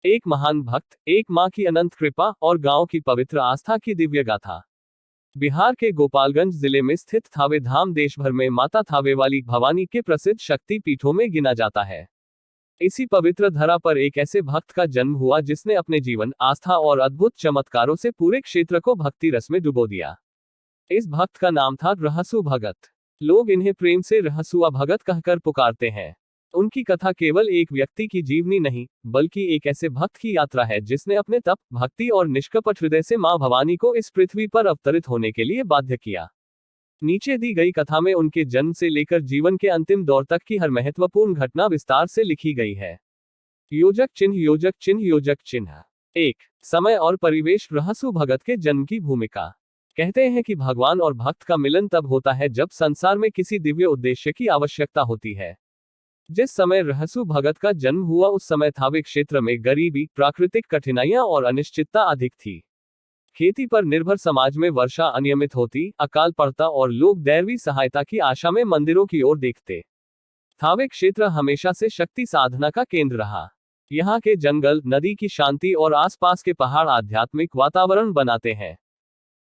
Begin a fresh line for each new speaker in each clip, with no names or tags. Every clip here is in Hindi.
एक महान भक्त, एक मां की अनंत कृपा और गांव की पवित्र आस्था की दिव्य गाथा। बिहार के गोपालगंज जिले में स्थित थावे धाम देश भर में माता थावे वाली भवानी के प्रसिद्ध शक्ति पीठों में गिना जाता है। इसी पवित्र धरा पर एक ऐसे भक्त का जन्म हुआ जिसने अपने जीवन, आस्था और अद्भुत चमत्कारों से पूरे क्षेत्र को भक्ति रस में डुबो दिया। इस भक्त का नाम था रहसु भगत। लोग इन्हें प्रेम से रहसुआ भगत कहकर पुकारते हैं। उनकी कथा केवल एक व्यक्ति की जीवनी नहीं, बल्कि एक ऐसे भक्त की यात्रा है जिसने अपने तप, भक्ति और निष्कपट हृदय से मां भवानी को इस पृथ्वी पर अवतरित होने के लिए बाध्य किया। नीचे दी गई कथा में उनके जन्म से लेकर जीवन के अंतिम दौर तक की हर महत्वपूर्ण घटना विस्तार से लिखी गई है। योजक चिन्ह, योजक चिन्ह, योजक चिन्ह। 1. समय और परिवेश। रहसु भगत के जन्म की भूमिका। कहते हैं कि भगवान और भक्त का मिलन तब होता है जब संसार में किसी दिव्य उद्देश्य की आवश्यकता होती है। जिस समय रहसु भगत का जन्म हुआ उस समय थावे क्षेत्र में गरीबी, प्राकृतिक कठिनाइयां और अनिश्चितता अधिक थी। खेती पर निर्भर समाज में वर्षा अनियमित होती, अकाल पड़ता और लोग दैवीय सहायता की आशा में मंदिरों की ओर देखते। थावे क्षेत्र हमेशा से शक्ति साधना का केंद्र रहा। यहाँ के जंगल, नदी की शांति और आसपास के पहाड़ आध्यात्मिक वातावरण बनाते हैं।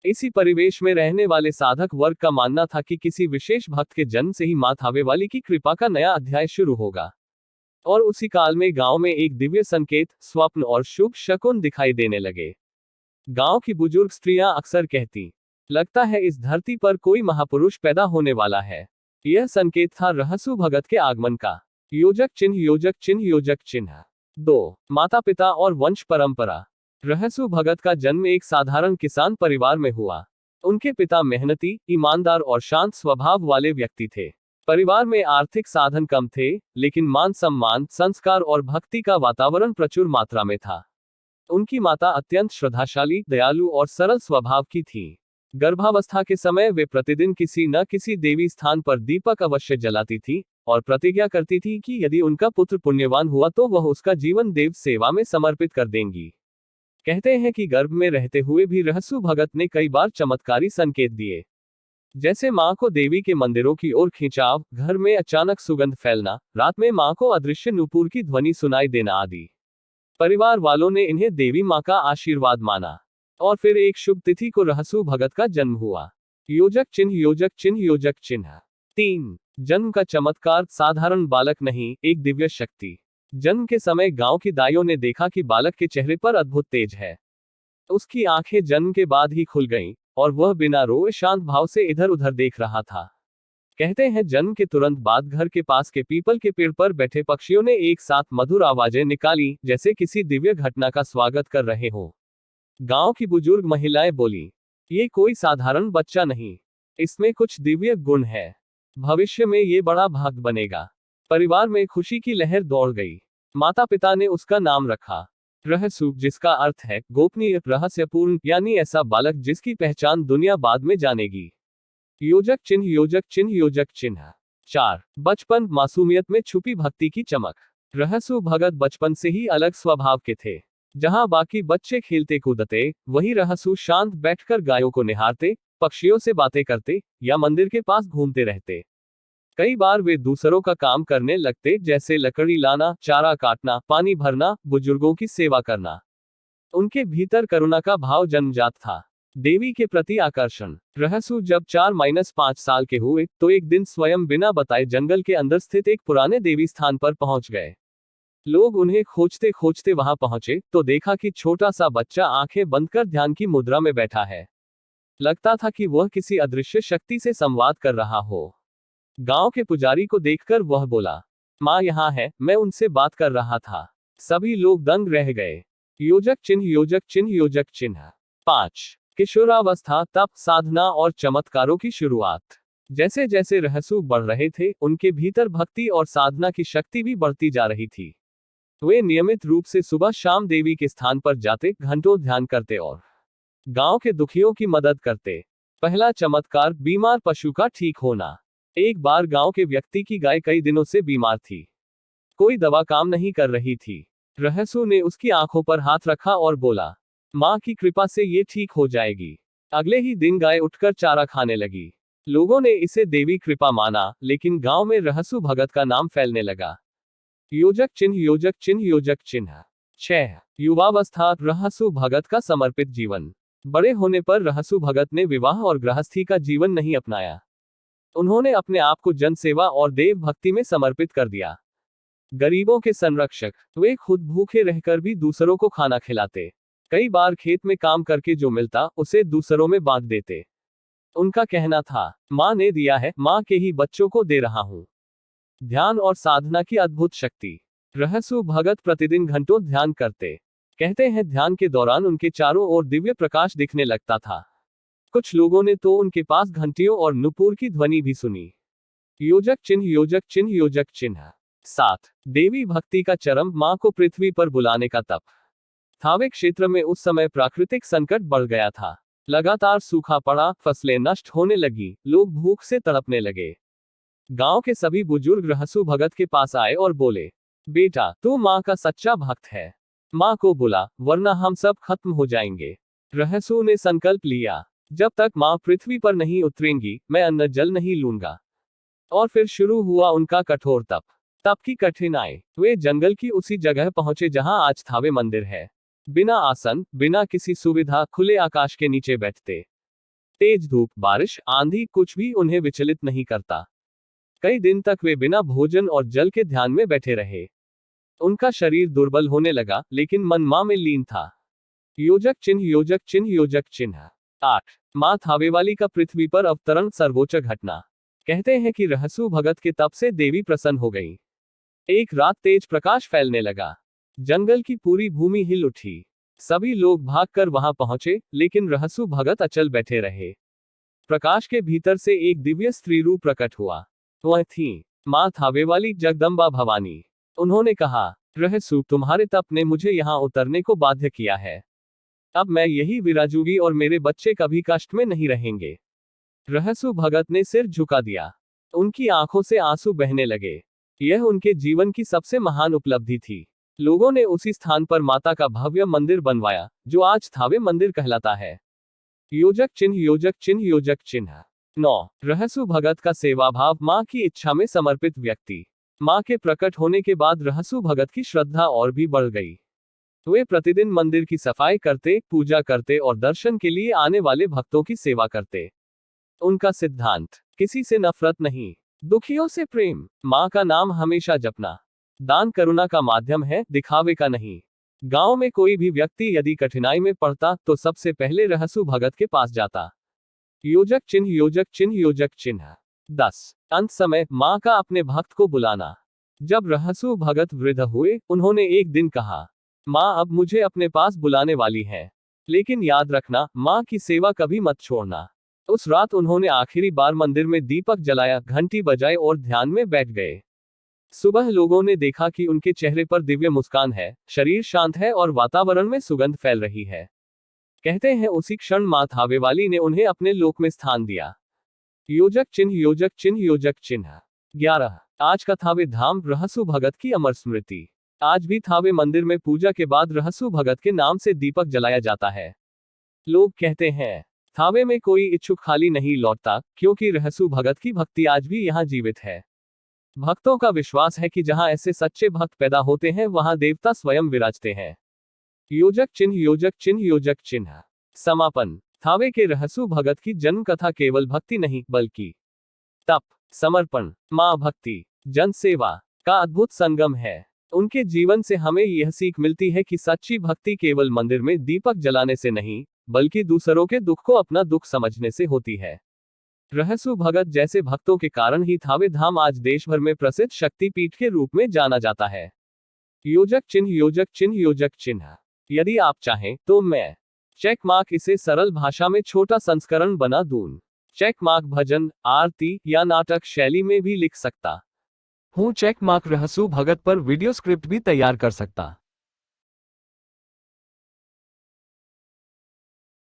इसी परिवेश में रहने वाले साधक वर्ग का मानना था कि किसी विशेष भक्त के जन्म से ही मां थावे वाली की कृपा का नया अध्याय शुरू होगा। और उसी काल में गांव में एक दिव्य संकेत, स्वप्न और शुभ शकुन दिखाई देने लगे। गांव की बुजुर्ग स्त्रियां अक्सर कहती, लगता है इस धरती पर कोई महापुरुष पैदा होने वाला है। यह संकेत था रहसु भगत के आगमन का। योजक चिन्ह, योजक चिन्ह, योजक चिन्ह। 2. माता पिता और वंश परंपरा। रहसु भगत का जन्म एक साधारण किसान परिवार में हुआ। उनके पिता मेहनती, ईमानदार और शांत स्वभाव वाले व्यक्ति थे। परिवार में आर्थिक साधन कम थे, लेकिन मान सम्मान, संस्कार और भक्ति का वातावरण प्रचुर मात्रा में था। उनकी माता अत्यंत श्रद्धाशाली, दयालु और सरल स्वभाव की थी। गर्भावस्था के समय वे प्रतिदिन किसी न किसी देवी स्थान पर दीपक अवश्य जलाती थी और प्रतिज्ञा करती थी कि यदि उनका पुत्र पुण्यवान हुआ तो वह उसका जीवन देव सेवा में समर्पित कर देंगी। कहते हैं कि गर्भ में रहते हुए भी रहसु भगत ने कई बार चमत्कारी संकेत दिए, जैसे मां को देवी के मंदिरों की ओर खिंचाव, घर में अचानक सुगंध फैलना, रात में मां को अदृश्य नूपुर की ध्वनि सुनाई देना आदि। परिवार वालों ने इन्हें देवी मां का आशीर्वाद माना। और फिर एक शुभ तिथि को रहसु भगत का जन्म हुआ। योजक चिन्ह, योजक चिन्ह, योजक चिन्ह। 3. जन्म का चमत्कार। साधारण बालक नहीं, एक दिव्य शक्ति। जन्म के समय गांव की दाइयों ने देखा कि बालक के चेहरे पर अद्भुत तेज है। उसकी आंखें जन्म के बाद ही खुल गईं और वह बिना रोए शांत भाव से इधर उधर देख रहा था। कहते हैं जन्म के तुरंत बाद घर के पास के पीपल के पेड़ पर बैठे पक्षियों ने एक साथ मधुर आवाजें निकाली, जैसे किसी दिव्य घटना का स्वागत कर रहे हो। गांव की बुजुर्ग महिलाएं बोली, ये कोई साधारण बच्चा नहीं, इसमें कुछ दिव्य गुण है। भविष्य में ये बड़ा भक्त बनेगा। परिवार में खुशी की लहर दौड़ गई। माता पिता ने उसका नाम रखा रहसु, जिसका अर्थ है गोपनीय, रहस्यपूर्ण, यानी ऐसा बालक जिसकी पहचान दुनिया बाद में जानेगी। योजक चिन्ह, योजक चिन्ह, योजक चिन्ह। 4. बचपन, मासूमियत में छुपी भक्ति की चमक। रहसु भगत बचपन से ही अलग स्वभाव के थे। जहां बाकी बच्चे खेलते कूदते, वहीं रहसु शांत बैठकर गायों को निहारते, पक्षियों से बातें करते या मंदिर के पास घूमते रहते। कई बार वे दूसरों का काम करने लगते, जैसे लकड़ी लाना, चारा काटना, पानी भरना, बुजुर्गों की सेवा करना। उनके भीतर करुणा का भाव जन्मजात था। देवी के प्रति आकर्षण। रहसु जब 4-5 साल के हुए तो एक दिन स्वयं बिना बताए जंगल के अंदर स्थित एक पुराने देवी स्थान पर पहुंच गए। लोग उन्हें खोजते खोजते वहां पहुंचे तो देखा कि छोटा सा बच्चा आंखें बंद कर ध्यान की मुद्रा में बैठा है। लगता था कि वह किसी अदृश्य शक्ति से संवाद कर रहा हो। गांव के पुजारी को देखकर वह बोला, मां यहाँ है, मैं उनसे बात कर रहा था। सभी लोग दंग रह गए। योजक चिन्ह, योजक चिन्ह, योजक चिन्ह। 5. किशोरावस्था, तप, साधना और चमत्कारों की शुरुआत। जैसे जैसे रहसु बढ़ रहे थे, उनके भीतर भक्ति और साधना की शक्ति भी बढ़ती जा रही थी। वे नियमित रूप से सुबह शाम देवी के स्थान पर जाते, घंटों ध्यान करते और गांव के दुखियों की मदद करते। पहला चमत्कार, बीमार पशु का ठीक होना। एक बार गांव के व्यक्ति की गाय कई दिनों से बीमार थी। कोई दवा काम नहीं कर रही थी। रहसु ने उसकी आंखों पर हाथ रखा और बोला, मां की कृपा से ये ठीक हो जाएगी। अगले ही दिन गाय उठकर चारा खाने लगी। लोगों ने इसे देवी कृपा माना, लेकिन गांव में रहसु भगत का नाम फैलने लगा। योजक चिन्ह, योजक चिन्ह, योजक चिन्ह। 6. युवावस्था, रहसु भगत का समर्पित जीवन। बड़े होने पर रहसु भगत ने विवाह और गृहस्थी का जीवन नहीं अपनाया। उन्होंने अपने आप को जनसेवा और देव भक्ति में समर्पित कर दिया। गरीबों के संरक्षक, वे खुद भूखे रहकर भी दूसरों को खाना खिलाते। कई बार खेत में काम करके जो मिलता उसे दूसरों में बांट देते। उनका कहना था, माँ ने दिया है, माँ के ही बच्चों को दे रहा हूँ। ध्यान और साधना की अद्भुत शक्ति। रहसु भगत प्रतिदिन घंटों ध्यान करते। कहते हैं ध्यान के दौरान उनके चारों ओर दिव्य प्रकाश दिखने लगता था। कुछ लोगों ने तो उनके पास घंटियों और नुपुर की ध्वनि भी सुनी। योजक चिन्ह, योजक चिन्ह, योजक चिन्ह। 7. देवी भक्ति का चरम, मां को पृथ्वी पर बुलाने का तप। थावे क्षेत्र में उस समय प्राकृतिक संकट बढ़ गया था। लगातार सूखा पड़ा, फसलें नष्ट होने लगी, लोग भूख से तड़पने लगे। गांव के सभी बुजुर्ग रहसु भगत के पास आए और बोले, बेटा, तू माँ का सच्चा भक्त है, माँ को बुला, वरना हम सब खत्म हो जाएंगे। रहसु ने संकल्प लिया, जब तक माँ पृथ्वी पर नहीं उतरेंगी, मैं अन्न जल नहीं लूंगा। और फिर शुरू हुआ उनका कठोर तप। तप की कठिनाई। वे जंगल की उसी जगह पहुंचे जहां आज थावे मंदिर है। बिना आसन, बिना किसी सुविधा, खुले आकाश के नीचे बैठते। तेज धूप, बारिश, आंधी, कुछ भी उन्हें विचलित नहीं करता। कई दिन तक वे बिना भोजन और जल के ध्यान में बैठे रहे। उनका शरीर दुर्बल होने लगा, लेकिन मन मां में लीन था। योजक चिन्ह, योजक चिन्ह, योजक चिन्ह। 8. मां थावेवाली का पृथ्वी पर अवतरण, सर्वोच्च घटना। कहते हैं कि रहसु भगत के तप से देवी प्रसन्न हो गई। एक रात तेज प्रकाश फैलने लगा। जंगल की पूरी भूमि हिल उठी। सभी लोग भागकर वहां पहुंचे, लेकिन रहसु भगत अचल बैठे रहे। प्रकाश के भीतर से एक दिव्य स्त्री रूप प्रकट हुआ। वह थी मां थावेवाली, जगदम्बा भवानी। उन्होंने कहा, रहसु, तुम्हारे तप ने मुझे यहां उतरने को बाध्य किया है। अब मैं यही विराजूंगी और मेरे बच्चे कभी कष्ट में नहीं रहेंगे। रहसु भगत ने सिर झुका दिया। उनकी आंखों से आंसू बहने लगे। यह उनके जीवन की सबसे महान उपलब्धि थी। लोगों ने उसी स्थान पर माता का भव्य मंदिर बनवाया, जो आज थावे मंदिर कहलाता है। योजक चिन्ह, योजक चिन्ह, योजक चिन्ह। 9. रहसु भगत का सेवाभाव, मां की इच्छा में समर्पित व्यक्ति। मां के प्रकट होने के बाद रहसु भगत की श्रद्धा और भी बढ़ गई। वे प्रतिदिन मंदिर की सफाई करते, पूजा करते और दर्शन के लिए आने वाले भक्तों की सेवा करते। उनका सिद्धांत, किसी से नफरत नहीं, दुखियों से प्रेम। मां का नाम हमेशा जपना। दान करुणा का माध्यम है, दिखावे का नहीं। गांव में कोई भी व्यक्ति यदि कठिनाई में पड़ता तो सबसे पहले रहसु भगत के पास जाता। योजक चिन्ह, योजक चिन्ह, योजक चिन्ह। 10. अंत समय, मां का अपने भक्त को बुलाना। जब रहसु भगत वृद्ध हुए, उन्होंने एक दिन कहा, मां अब मुझे अपने पास बुलाने वाली है, लेकिन याद रखना, मां की सेवा कभी मत छोड़ना। उस रात उन्होंने आखिरी बार मंदिर में दीपक जलाया, घंटी बजाई और ध्यान में बैठ गए। सुबह लोगों ने देखा कि उनके चेहरे पर दिव्य मुस्कान है, शरीर शांत है और वातावरण में सुगंध फैल रही है। कहते हैं उसी क्षण मां थावेवाली ने उन्हें अपने लोक में स्थान दिया। योजक चिन्ह, योजक चिन्ह, योजक चिन्ह। 11. आज का थावे धाम, रहसु भगत की अमर स्मृति। आज भी थावे मंदिर में पूजा के बाद रहसु भगत के नाम से दीपक जलाया जाता है। लोग कहते हैं, थावे में कोई इच्छुक खाली नहीं लौटता, क्योंकि रहसु भगत की भक्ति आज भी यहाँ जीवित है। भक्तों का विश्वास है कि जहां ऐसे सच्चे भक्त पैदा होते हैं, वहां देवता स्वयं विराजते हैं। योजक चिन्ह, योजक चिन्ह, योजक चिन्ह। समापन। थावे के रहसु भगत की जन्म कथा केवल भक्ति नहीं, बल्कि तप, समर्पण, मां भक्ति, जन सेवा का अद्भुत संगम है। उनके जीवन से हमें यह सीख मिलती है कि सच्ची भक्ति केवल मंदिर में दीपक जलाने से नहीं, बल्कि दूसरों के दुख को अपना दुख समझने से होती है। रहसु भगत जैसे भक्तों के कारण ही थावे धाम आज देश भर में प्रसिद्ध शक्तिपीठ के रूप में जाना जाता है। योजक चिन्ह, योजक चिन्ह, योजक चिन्ह। यदि आप चाहें तो मैं चेक मार्क इसे सरल भाषा में छोटा संस्करण बना दूं। चेक मार्क भजन, आरती या नाटक शैली में भी लिख सकता हूँ। चेक मार्क रहसु भगत पर वीडियो स्क्रिप्ट भी तैयार कर सकता।